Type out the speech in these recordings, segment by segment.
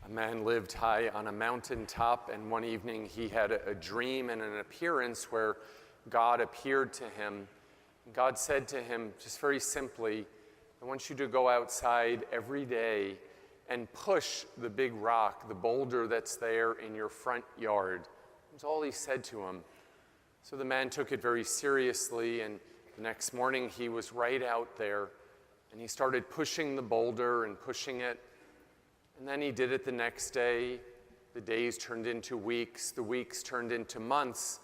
A man lived high on a mountaintop, and one evening he had a dream and an appearance where God appeared to him. God said to him, just very simply, I want you to go outside every day and push the big rock, the boulder that's there in your front yard. That's all he said to him. So the man took it very seriously, and the next morning he was right out there, and he started pushing the boulder and pushing it. And then he did it the next day. The days turned into weeks. The weeks turned into months.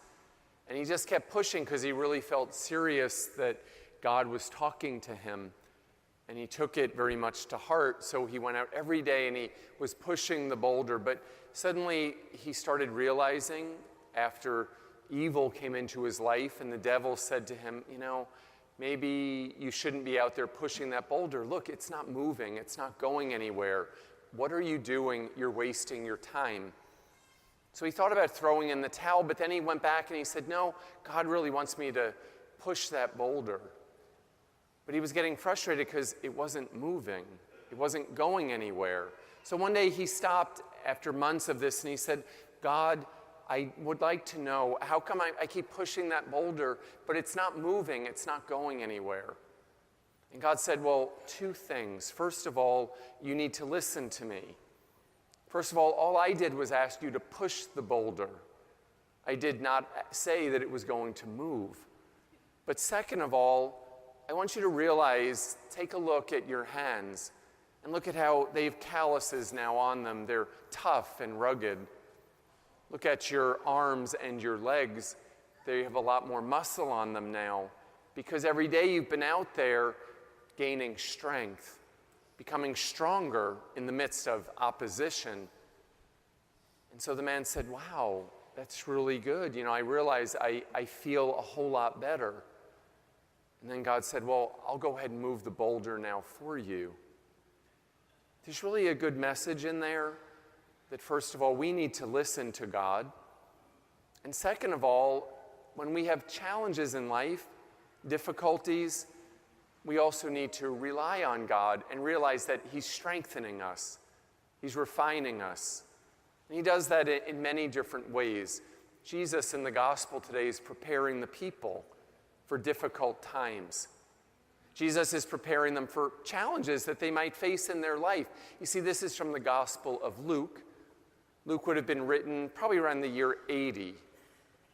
And he just kept pushing because he really felt serious that God was talking to him. And he took it very much to heart. So he went out every day and he was pushing the boulder. But suddenly he started realizing, after evil came into his life and the devil said to him, maybe you shouldn't be out there pushing that boulder. Look, it's not moving. It's not going anywhere. What are you doing? You're wasting your time. So he thought about throwing in the towel, but then he went back and he said, no, God really wants me to push that boulder. But he was getting frustrated because it wasn't moving. It wasn't going anywhere. So one day he stopped after months of this and he said, God, I would like to know, how come I keep pushing that boulder, but it's not moving, it's not going anywhere? And God said, well, two things. First of all, you need to listen to me. First of all I did was ask you to push the boulder. I did not say that it was going to move. But second of all, I want you to realize, take a look at your hands and look at how they have calluses now on them. They're tough and rugged. Look at your arms and your legs. They have a lot more muscle on them now because every day you've been out there gaining strength, becoming stronger in the midst of opposition. And so the man said, wow, that's really good. I realize I feel a whole lot better. And then God said, well, I'll go ahead and move the boulder now for you. There's really a good message in there that first of all, we need to listen to God. And second of all, when we have challenges in life, difficulties, we also need to rely on God and realize that He's strengthening us. He's refining us. And He does that in many different ways. Jesus in the gospel today is preparing the people for difficult times. Jesus is preparing them for challenges that they might face in their life. You see, this is from the Gospel of Luke. Luke would have been written probably around the year 80.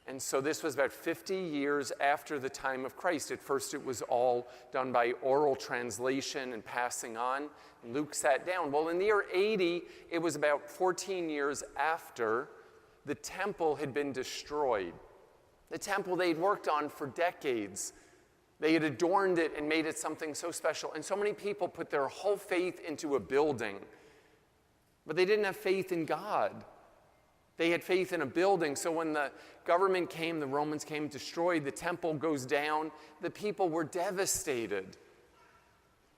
And so this was about 50 years after the time of Christ. At first it was all done by oral translation and passing on. And Luke sat down. Well, in the year 80, it was about 14 years after the temple had been destroyed. The temple they'd worked on for decades. They had adorned it and made it something so special. And so many people put their whole faith into a building. But they didn't have faith in God. They had faith in a building. So when the government came, the Romans came, destroyed, the temple goes down, the people were devastated.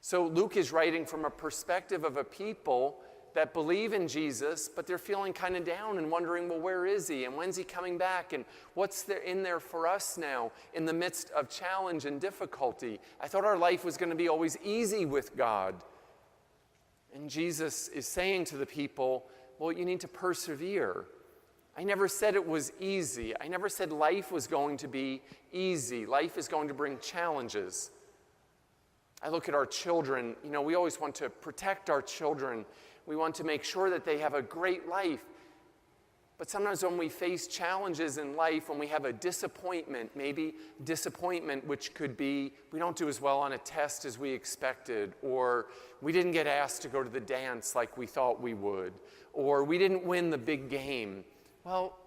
So Luke is writing from a perspective of a people that believe in Jesus, but they're feeling kind of down and wondering, well, where is he? And when's he coming back? And what's there in there for us now in the midst of challenge and difficulty? I thought our life was going to be always easy with God. And Jesus is saying to the people, well, you need to persevere. I never said it was easy. I never said life was going to be easy. Life is going to bring challenges. I look at our children. We always want to protect our children. We want to make sure that they have a great life. But sometimes when we face challenges in life, when we have a disappointment, maybe disappointment which could be we don't do as well on a test as we expected, or we didn't get asked to go to the dance like we thought we would, or we didn't win the big game. Well,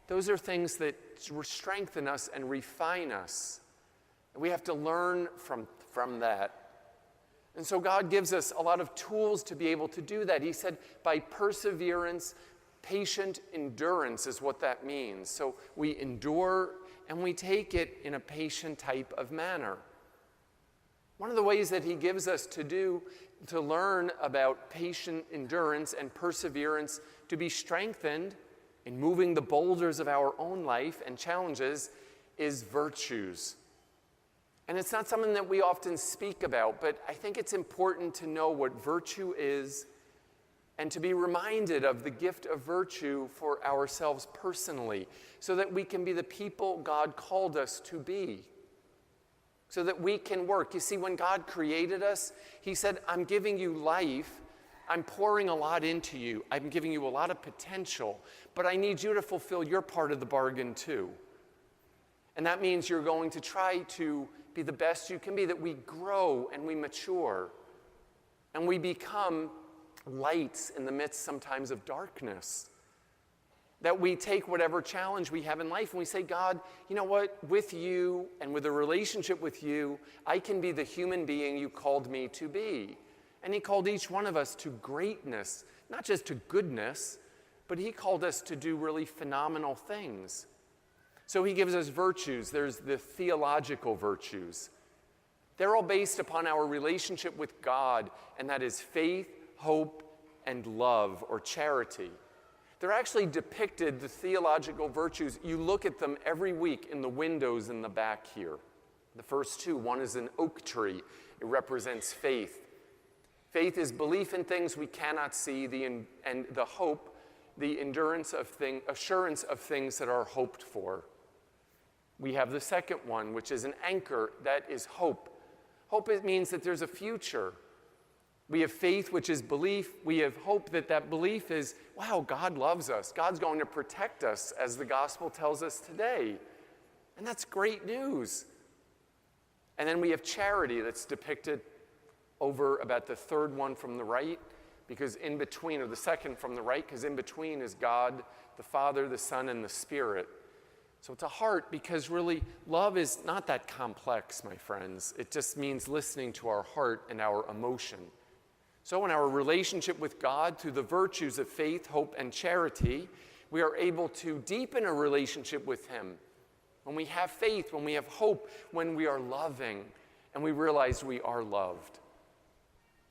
those are things that strengthen us and refine us. And we have to learn from that. And so God gives us a lot of tools to be able to do that. He said by perseverance, patient endurance is what that means. So we endure and we take it in a patient type of manner. One of the ways that He gives us to learn about patient endurance and perseverance, to be strengthened in moving the boulders of our own life and challenges, is virtues. And it's not something that we often speak about, but I think it's important to know what virtue is and to be reminded of the gift of virtue for ourselves personally, so that we can be the people God called us to be, so that we can work. You see, when God created us, he said, I'm giving you life, I'm pouring a lot into you, I'm giving you a lot of potential, but I need you to fulfill your part of the bargain too. And that means you're going to try to be the best you can be, that we grow and we mature, and we become lights in the midst sometimes of darkness. That we take whatever challenge we have in life and we say, God, you know what? With you and with a relationship with you, I can be the human being you called me to be. And he called each one of us to greatness, not just to goodness, but he called us to do really phenomenal things. So he gives us virtues. There's the theological virtues. They're all based upon our relationship with God, and that is faith, hope, and love, or charity. They're actually depicted, the theological virtues. You look at them every week in the windows in the back here. The first two, one is an oak tree. It represents faith. Faith is belief in things we cannot see, and the hope, the assurance of things that are hoped for. We have the second one, which is an anchor, that is hope. Hope, it means that there's a future. We have faith, which is belief. We have hope that belief is, wow, God loves us. God's going to protect us, as the gospel tells us today. And that's great news. And then we have charity, that's depicted over about the third one from the right, because in between, or the second from the right, because in between is God, the Father, the Son, and the Spirit. So it's a heart, because really love is not that complex, my friends. It just means listening to our heart and our emotion. So in our relationship with God, through the virtues of faith, hope, and charity, we are able to deepen a relationship with him. When we have faith, when we have hope, when we are loving, and we realize we are loved.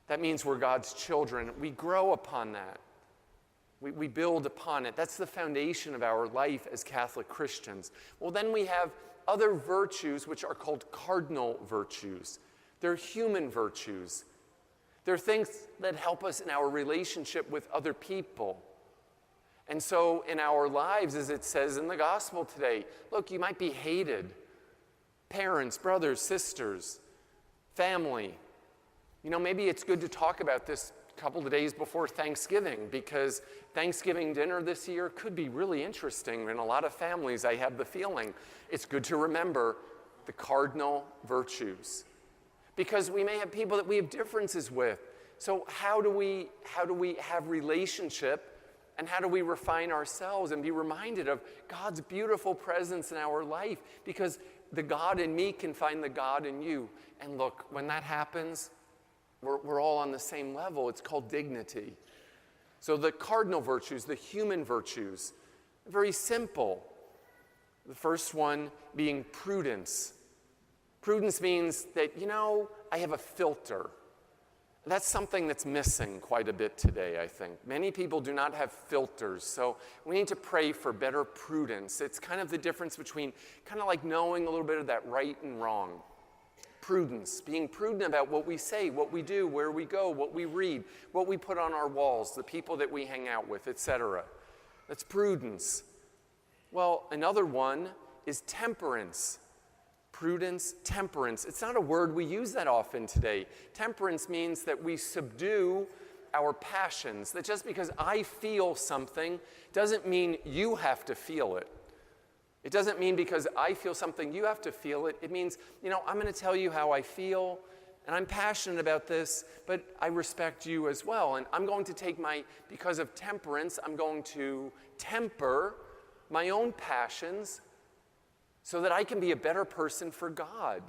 That means we're God's children. We grow upon that. We build upon it. That's the foundation of our life as Catholic Christians. Well, then we have other virtues which are called cardinal virtues. They're human virtues. They're things that help us in our relationship with other people. And so in our lives, as it says in the gospel today, look, you might be hated. Parents, brothers, sisters, family. You know, maybe it's good to talk about this a couple of days before Thanksgiving, because Thanksgiving dinner this year could be really interesting. In a lot of families, I have the feeling it's good to remember the cardinal virtues, because we may have people that we have differences with. So how do we have relationship, and how do we refine ourselves and be reminded of God's beautiful presence in our life? Because the God in me can find the God in you. And look, when that happens, we're all on the same level. It's called dignity. So the cardinal virtues, the human virtues, very simple. The first one being prudence. Prudence means that, I have a filter. That's something that's missing quite a bit today, I think. Many people do not have filters, so we need to pray for better prudence. It's kind of the difference between kind of like knowing a little bit of that right and wrong. Prudence, being prudent about what we say, what we do, where we go, what we read, what we put on our walls, the people that we hang out with, etc. That's prudence. Well, another one is temperance. Prudence, temperance. It's not a word we use that often today. Temperance means that we subdue our passions. That just because I feel something doesn't mean you have to feel it. It doesn't mean because I feel something, you have to feel it. It means, I'm going to tell you how I feel, and I'm passionate about this, but I respect you as well. And I'm going to take because of temperance, I'm going to temper my own passions so that I can be a better person for God.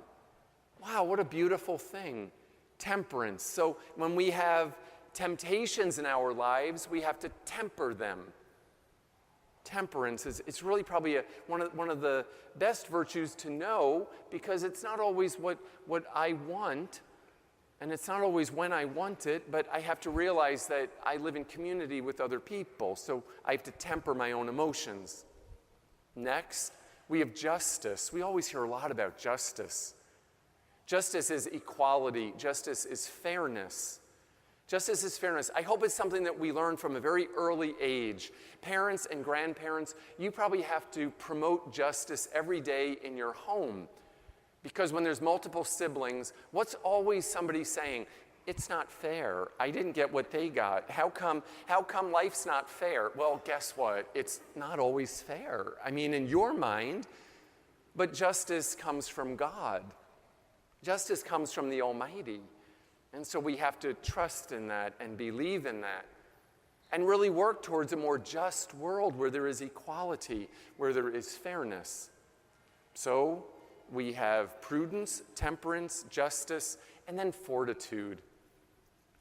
Wow, what a beautiful thing. Temperance. So when we have temptations in our lives, we have to temper them. Temperance is really probably one of the best virtues to know, because it's not always what I want, and it's not always when I want it, but I have to realize that I live in community with other people, so I have to temper my own emotions. Next, we have justice. We always hear a lot about justice. Justice is equality. Justice is fairness. Justice is fairness. I hope it's something that we learn from a very early age. Parents and grandparents, you probably have to promote justice every day in your home. Because when there's multiple siblings, what's always somebody saying? It's not fair. I didn't get what they got. How come life's not fair? Well, guess what? It's not always fair. I mean, in your mind, but justice comes from God. Justice comes from the Almighty. And so we have to trust in that and believe in that and really work towards a more just world where there is equality, where there is fairness. So we have prudence, temperance, justice, and then fortitude.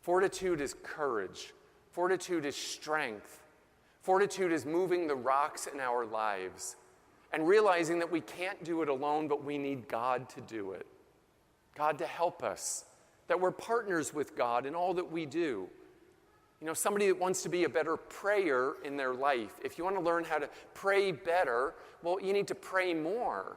Fortitude is courage. Fortitude is strength. Fortitude is moving the rocks in our lives and realizing that we can't do it alone, but we need God to do it. God to help us, that we're partners with God in all that we do. You know, somebody that wants to be a better prayer in their life, if you want to learn how to pray better, well, you need to pray more,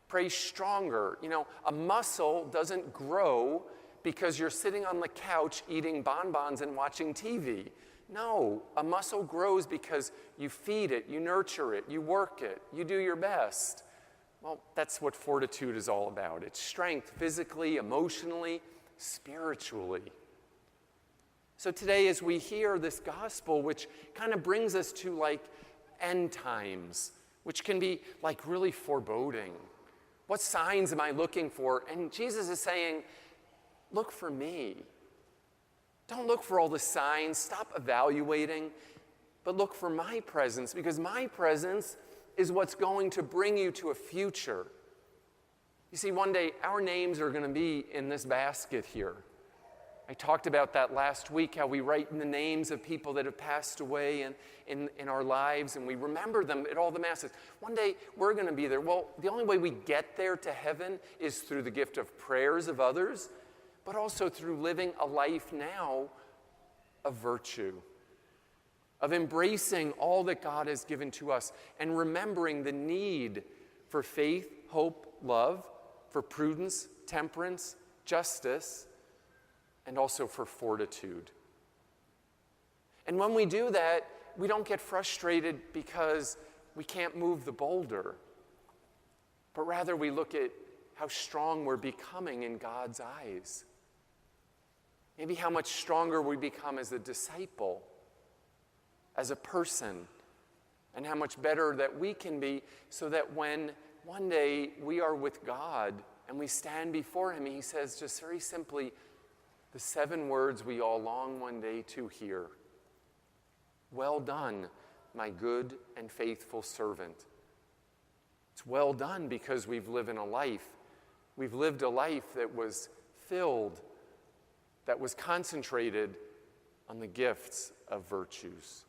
pray stronger. You know, a muscle doesn't grow because you're sitting on the couch eating bonbons and watching TV. No, a muscle grows because you feed it, you nurture it, you work it, you do your best. Well, that's what fortitude is all about. It's strength physically, emotionally, spiritually. So today, as we hear this gospel, which kind of brings us to like end times, which can be like really foreboding. What signs am I looking for? And Jesus is saying, look for me. Don't look for all the signs. Stop evaluating, but look for my presence, because my presence is what's going to bring you to a future. You see, one day our names are going to be in this basket here. I talked about that last week, how we write in the names of people that have passed away in our lives, and we remember them at all the masses. One day we're going to be there. Well, the only way we get there to heaven is through the gift of prayers of others, but also through living a life now of virtue, of embracing all that God has given to us and remembering the need for faith, hope, love, for prudence, temperance, justice, and also for fortitude. And when we do that, we don't get frustrated because we can't move the boulder, but rather we look at how strong we're becoming in God's eyes. Maybe how much stronger we become as a disciple, as a person, and how much better that we can be, so that when one day we are with God and we stand before Him, He says just very simply the 7 words we all long one day to hear. Well done, my good and faithful servant. It's well done because we've lived a life that was filled, that was concentrated on the gifts of virtues.